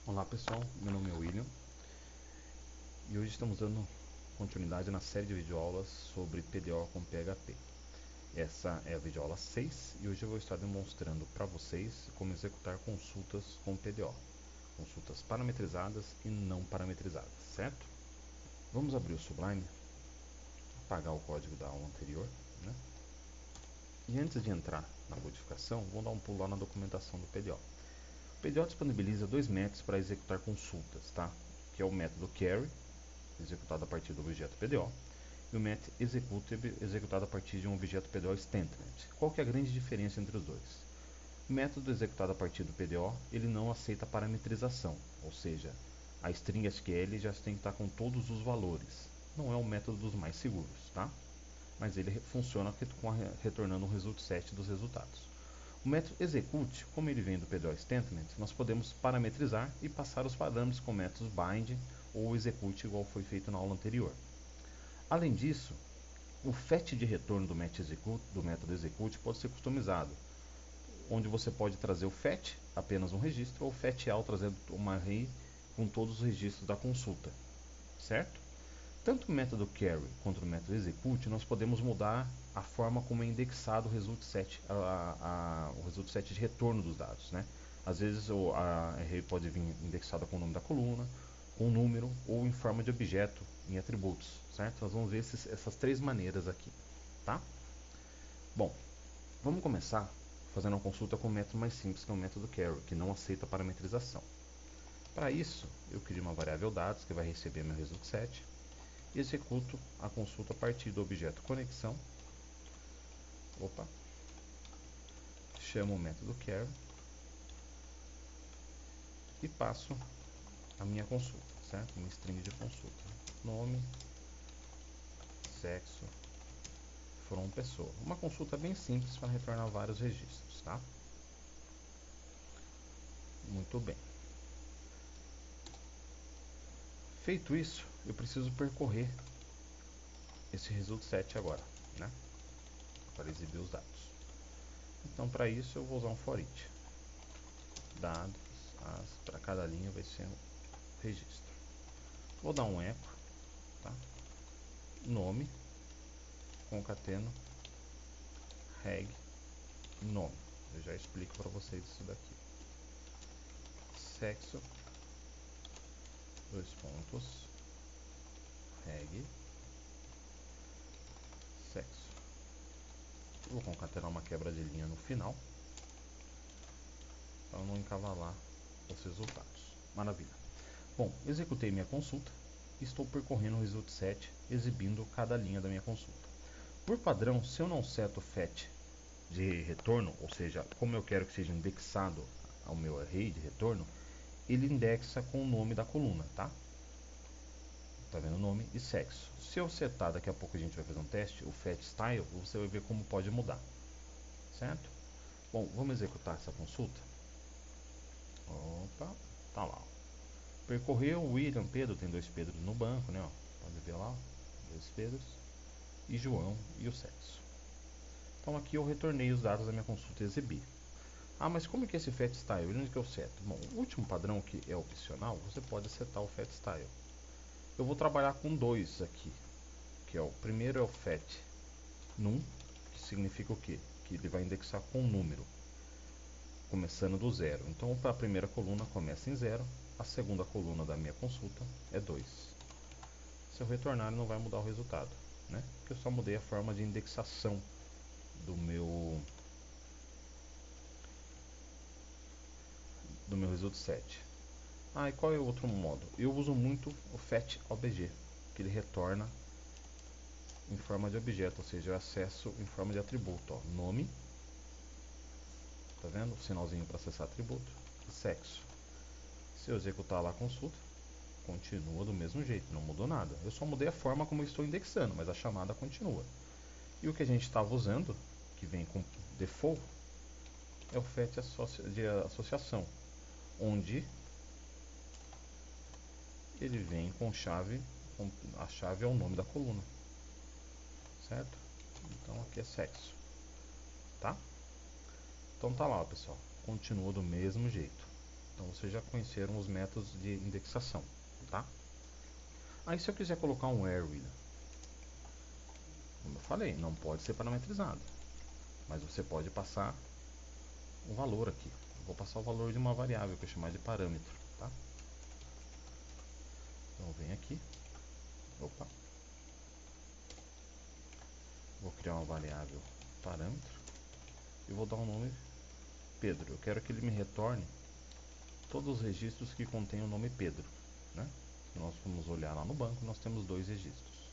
Olá pessoal, meu nome é William e hoje estamos dando continuidade na série de videoaulas sobre PDO com PHP. Essa é a videoaula 6 e hoje eu vou estar demonstrando para vocês como executar consultas com PDO. Consultas parametrizadas e não parametrizadas, certo? Vamos abrir o Sublime, apagar o código da aula anterior, né? E antes de entrar na modificação, vamos dar um pulo lá na documentação do PDO. O PDO disponibiliza dois métodos para executar consultas, tá? Que é o método carry, executado a partir do objeto PDO, e o método executable, executado a partir de um objeto PDO statement. Qual que é a grande diferença entre os dois? O método executado a partir do PDO, ele não aceita parametrização, ou seja, a string SQL já tem que estar com todos os valores. Não é o método dos mais seguros, tá? Mas ele funciona retornando um result set dos resultados. O método execute, como ele vem do PDO statement, nós podemos parametrizar e passar os parâmetros com métodos bind ou execute, igual foi feito na aula anterior. Além disso, o fetch de retorno do método execute pode ser customizado, onde você pode trazer o fetch, apenas um registro, ou o fetch all trazendo uma array com todos os registros da consulta, certo? Tanto o método carry quanto o método execute, nós podemos mudar a forma como é indexado o result set, o result set de retorno dos dados, né? Às vezes a array pode vir indexada com o nome da coluna, com o número ou em forma de objeto, em atributos, certo? Nós vamos ver essas três maneiras aqui, tá? Bom, vamos começar fazendo uma consulta com o método mais simples, que é o método carry, que não aceita parametrização. Para isso, eu crio uma variável dados que vai receber meu result set e executo a consulta a partir do objeto conexão. Chamo o método carry e passo a minha consulta, certo? Uma string de consulta, nome, sexo, from pessoa. Uma consulta bem simples para retornar vários registros, tá? Muito bem. Feito isso, eu preciso percorrer esse result set agora, né? Para exibir os dados. Então, para isso, eu vou usar um for each. Dados, para cada linha vai ser um registro. Vou dar um echo, tá? Nome, concateno, reg, nome. Eu já explico para vocês isso daqui. Sexo, dois pontos, reg, sexo. Eu vou concatenar uma quebra de linha no final, para não encavalar os resultados. Maravilha. Bom, executei minha consulta e estou percorrendo o result set, exibindo cada linha da minha consulta. Por padrão, se eu não seto o fetch de retorno, ou seja, como eu quero que seja indexado ao meu array de retorno, ele indexa com o nome da coluna, tá? Tá vendo? Nome e sexo. Se eu setar, daqui a pouco a gente vai fazer um teste, o fetch style, você vai ver como pode mudar, certo? Bom, vamos executar essa consulta. Opa, tá lá. Percorreu o William, Pedro, tem dois Pedros no banco, né? Ó, pode ver lá, dois Pedros, e João e o sexo. Então aqui eu retornei os dados da minha consulta e exibi. Ah, mas como que é esse fetch style? Onde que eu seto? Bom, o último padrão que é opcional, você pode setar o fetch style. Eu vou trabalhar com dois aqui, que é o primeiro é o fetch num, que significa o quê? Que ele vai indexar com um número, começando do zero. Então, para a primeira coluna começa em zero, a segunda coluna da minha consulta é 2. Se eu retornar, não vai mudar o resultado, né? Porque eu só mudei a forma de indexação do meu result set. Ah, e qual é o outro modo? Eu uso muito o fetch obj, que ele retorna em forma de objeto, ou seja, eu acesso em forma de atributo, ó, nome, tá vendo? O sinalzinho para acessar atributo, e sexo. Se eu executar lá a consulta, continua do mesmo jeito, não mudou nada. Eu só mudei a forma como eu estou indexando, mas a chamada continua. E o que a gente estava usando, que vem com default, é o fetch de associação, onde ele vem com chave, a chave é o nome da coluna, certo? Então aqui é sexo, tá? Então tá lá, pessoal, continua do mesmo jeito. Então vocês já conheceram os métodos de indexação, tá? Aí se eu quiser colocar um where, William, como eu falei, não pode ser parametrizado, mas você pode passar um valor aqui. Eu vou passar o valor de uma variável que eu chamar de parâmetro, tá? Então eu venho aqui, opa, vou criar uma variável parâmetro e vou dar um nome Pedro. Eu quero que ele me retorne todos os registros que contêm o nome Pedro, né? Se nós formos olhar lá no banco, nós temos 2 registros.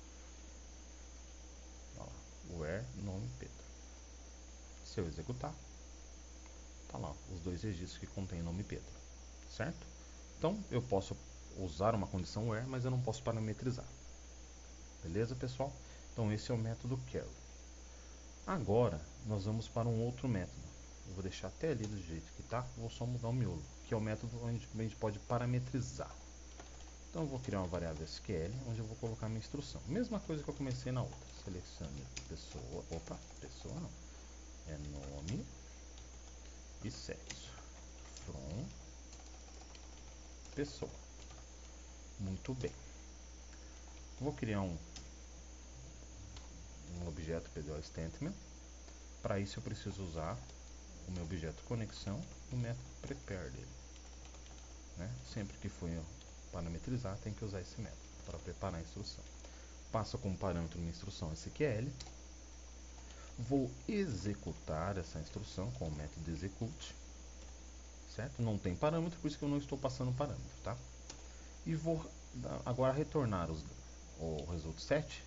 Olha lá, where nome Pedro. Se eu executar, tá lá os 2 registros que contêm o nome Pedro, certo? Então eu posso usar uma condição where, mas eu não posso parametrizar. Beleza, pessoal? Então esse é o método carry. Agora nós vamos para um outro método. Eu vou deixar até ali do jeito que está, vou só mudar o miolo, que é o método onde a gente pode parametrizar. Então eu vou criar uma variável SQL, onde eu vou colocar minha instrução. Mesma coisa que eu comecei na outra. Selecione pessoa, pessoa não, é nome e sexo. From pessoa. Muito bem. Vou criar um objeto PDO Statement. Para isso eu preciso usar o meu objeto conexão e o método prepare dele, né? Sempre que for parametrizar, tem que usar esse método para preparar a instrução. Passo como parâmetro minha instrução SQL. Vou executar essa instrução com o método execute, certo? Não tem parâmetro, por isso que eu não estou passando parâmetro, tá? E vou agora retornar o result set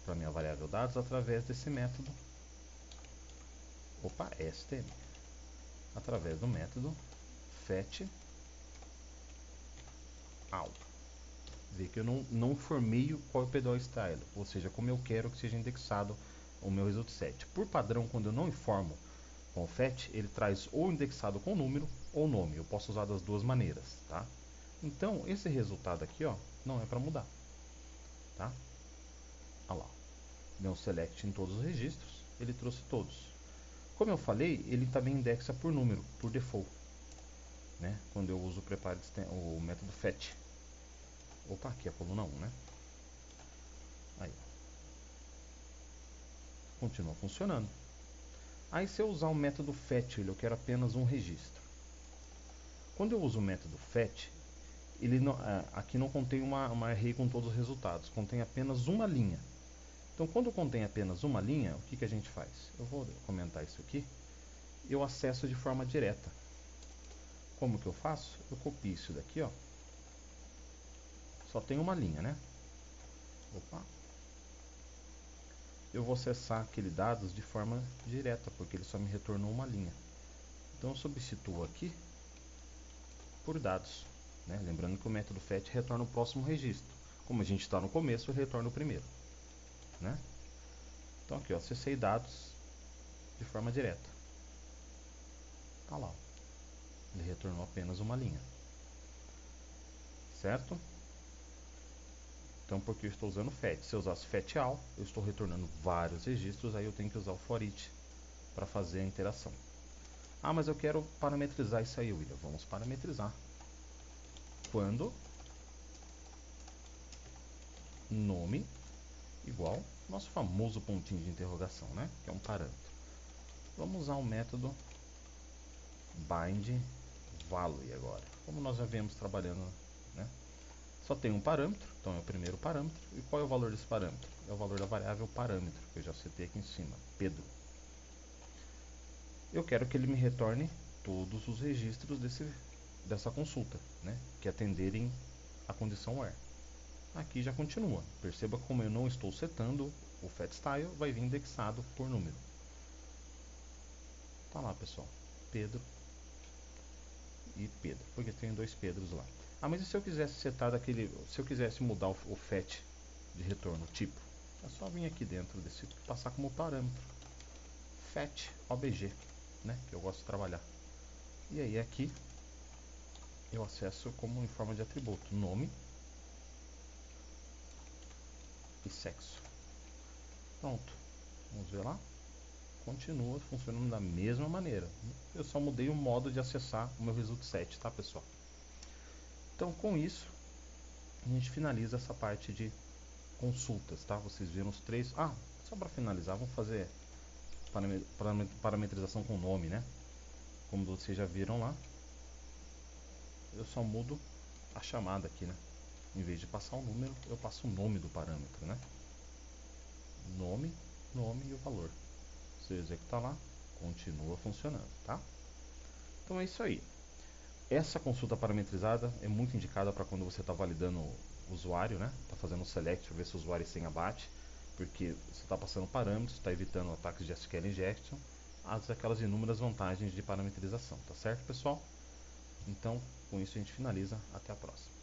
para minha variável dados através desse método, stm, através do método fetch all. Vê que eu não formeio qual é o PDO style, ou seja, como eu quero que seja indexado o meu result set. Por padrão, quando eu não informo com o fetch, ele traz ou indexado com número ou nome. Eu posso usar das duas maneiras, tá? Então, esse resultado aqui, ó, não é para mudar, tá? Olha lá, deu um select em todos os registros, ele trouxe todos. Como eu falei, ele também indexa por número, por default, né? Quando eu uso o método fetch. Opa, aqui é a coluna 1, né? Aí, continua funcionando. Aí se eu usar o método fetch, eu quero apenas um registro. Quando eu uso o método fetch, ele não, aqui não contém uma array com todos os resultados, contém apenas uma linha. Então quando contém apenas uma linha, o que a gente faz? Eu vou comentar isso aqui. Eu acesso de forma direta. Como que eu faço? Eu copio isso daqui, ó. Só tem uma linha, né? Opa. Eu vou acessar aquele dados de forma direta, porque ele só me retornou uma linha. Então eu substituo aqui por dados, né? Lembrando que o método fetch retorna o próximo registro. Como a gente está no começo, ele retorna o primeiro, né? Então aqui, ó, acessei dados de forma direta. Tá lá, ó. Ele retornou apenas uma linha, certo? Então, porque eu estou usando fetch. Se eu usasse fetch all, eu estou retornando vários registros, aí eu tenho que usar o for each para fazer a interação. Ah, mas eu quero parametrizar isso aí, William. Vamos parametrizar. Quando nome igual nosso famoso pontinho de interrogação, né? Que é um parâmetro. Vamos usar o método bind value agora. Como nós já viemos trabalhando, né? Só tem um parâmetro, então é o primeiro parâmetro. E qual é o valor desse parâmetro? É o valor da variável parâmetro, que eu já citei aqui em cima, Pedro. Eu quero que ele me retorne todos os registros dessa consulta, né? Que atenderem a condição where. Aqui já continua. Perceba como eu não estou setando o fetchStyle, vai vir indexado por número. Tá lá, pessoal. Pedro e Pedro, porque tem 2 Pedros lá. Ah, mas e se eu quisesse setar se eu quisesse mudar o fetch de retorno, tipo, é só vir aqui dentro desse, passar como parâmetro fetch obj, né, que eu gosto de trabalhar. E aí aqui eu acesso como em forma de atributo, nome e sexo. Pronto, vamos ver lá. continua funcionando da mesma maneira. Eu só mudei o modo de acessar o meu Result Set, tá, pessoal? Então, com isso, a gente finaliza essa parte de consultas, tá? Vocês viram os três. Ah, só para finalizar, vamos fazer parametrização com nome, né? Como vocês já viram lá, eu só mudo a chamada aqui, né? Em vez de passar o número, eu passo o nome do parâmetro, né? Nome, nome e o valor. Se eu executar lá, continua funcionando, tá? Então é isso aí. Essa consulta parametrizada é muito indicada para quando você está validando o usuário, né? Está fazendo o select para ver se o usuário sem abate, porque você está passando parâmetros, está evitando ataques de SQL injection, aquelas inúmeras vantagens de parametrização, tá certo, pessoal? Então, com isso a gente finaliza. Até a próxima.